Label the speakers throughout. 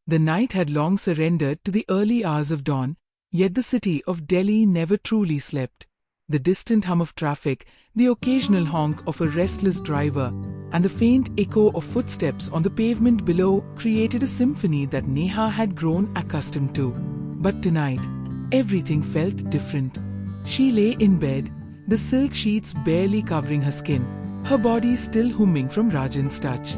Speaker 1: The night had long surrendered to the early hours of dawn, yet the city of Delhi never truly slept. The distant hum of traffic, the occasional honk of a restless driver, and the faint echo of footsteps on the pavement below created a symphony that Neha had grown accustomed to. But tonight, everything felt different. She lay in bed, the silk sheets barely covering her skin, her body still humming from Rajan's touch.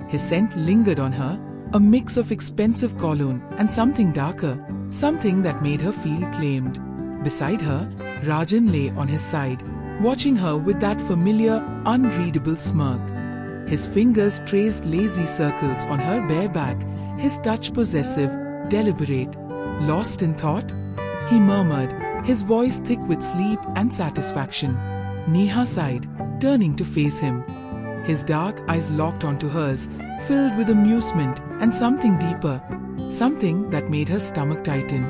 Speaker 1: His scent lingered on her, a mix of expensive cologne and something darker, something that made her feel claimed. Beside her, Rajan lay on his side, watching her with that familiar, unreadable smirk. His fingers traced lazy circles on her bare back, his touch possessive, deliberate. Lost in thought? He murmured, his voice thick with sleep and satisfaction. Neha sighed, turning to face him. His dark eyes locked onto hers, filled with amusement and something deeper, something that made her stomach tighten.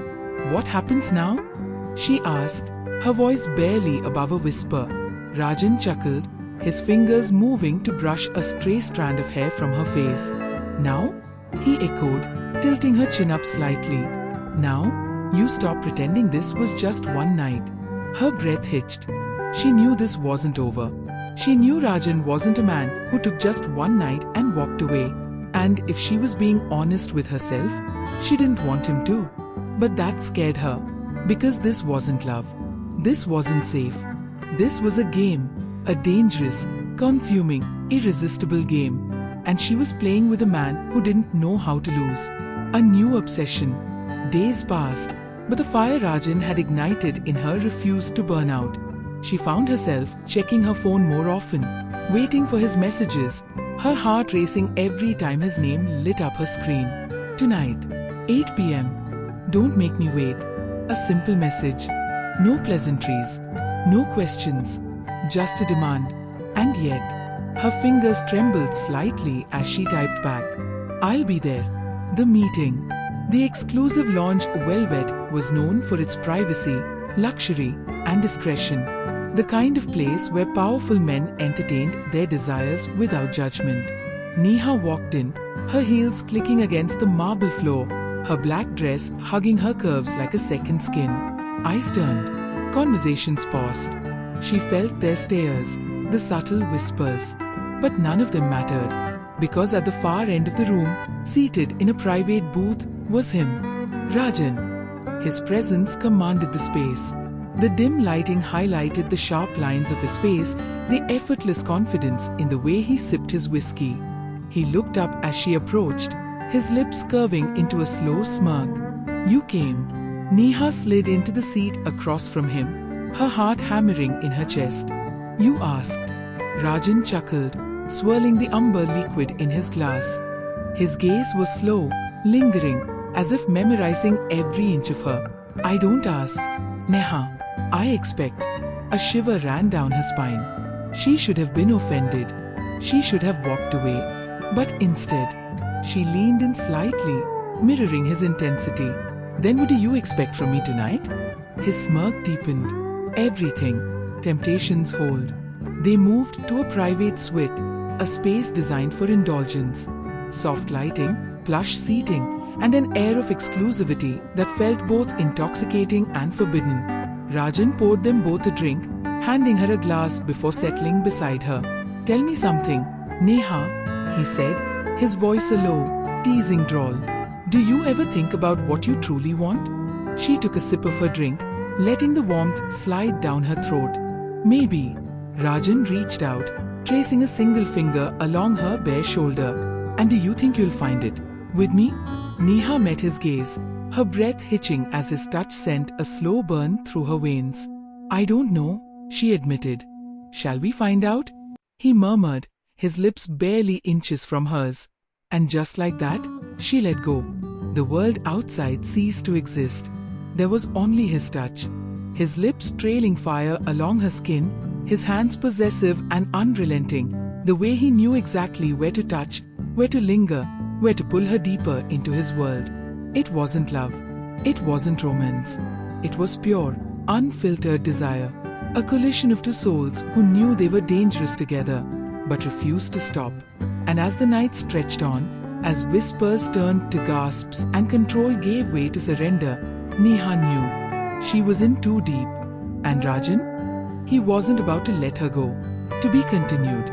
Speaker 1: "What happens now?" she asked, her voice barely above a whisper. Rajan chuckled, his fingers moving to brush a stray strand of hair from her face. "Now?" he echoed, tilting her chin up slightly. "Now? You stop pretending this was just one night." Her breath hitched. She knew this wasn't over. She knew Rajan wasn't a man who took just one night and walked away. And if she was being honest with herself, she didn't want him to. But that scared her, because this wasn't love. This wasn't safe. This was a game, a dangerous, consuming, irresistible game. And she was playing with a man who didn't know how to lose. A new obsession. Days passed, but the fire Rajan had ignited in her refused to burn out. She found herself checking her phone more often, waiting for his messages, her heart racing every time his name lit up her screen. "Tonight, 8 p.m. Don't make me wait." A simple message. No pleasantries, no questions, just a demand. And yet, her fingers trembled slightly as she typed back, "I'll be there." The meeting. The exclusive lounge Velvet was known for its privacy, luxury, and discretion. The kind of place where powerful men entertained their desires without judgment. Neha walked in, her heels clicking against the marble floor, her black dress hugging her curves like a second skin. Eyes turned. Conversations paused. She felt their stares, the subtle whispers. But none of them mattered, because at the far end of the room, seated in a private booth, was him, Rajan. His presence commanded the space. The dim lighting highlighted the sharp lines of his face, the effortless confidence in the way he sipped his whiskey. He looked up as she approached, his lips curving into a slow smirk. "You came." Neha slid into the seat across from him, her heart hammering in her chest. "You asked." Rajan chuckled, swirling the umber liquid in his glass. His gaze was slow, lingering, as if memorizing every inch of her. "I don't ask, Neha. I expect." A shiver ran down her spine. She should have been offended. She should have walked away. But instead, she leaned in slightly, mirroring his intensity. "Then what do you expect from me tonight?" His smirk deepened. "Everything." Temptations hold. They moved to a private suite, a space designed for indulgence. Soft lighting, plush seating, and an air of exclusivity that felt both intoxicating and forbidden. Rajan poured them both a drink, handing her a glass before settling beside her. "Tell me something, Neha," he said, his voice a low, teasing drawl. "Do you ever think about what you truly want?" She took a sip of her drink, letting the warmth slide down her throat. "Maybe." Rajan reached out, tracing a single finger along her bare shoulder. "And do you think you'll find it with me?" Neha met his gaze, her breath hitching as his touch sent a slow burn through her veins. "I don't know," she admitted. "Shall we find out?" he murmured, his lips barely inches from hers. And just like that, she let go. The world outside ceased to exist. There was only his touch, his lips trailing fire along her skin, his hands possessive and unrelenting, the way he knew exactly where to touch, where to linger, where to pull her deeper into his world. It wasn't love. It wasn't romance. It was pure, unfiltered desire. A collision of two souls who knew they were dangerous together, but refused to stop. And as the night stretched on, As whispers turned to gasps and control gave way to surrender, Neha knew she was in too deep. And Rajan? He wasn't about to let her go. To be continued.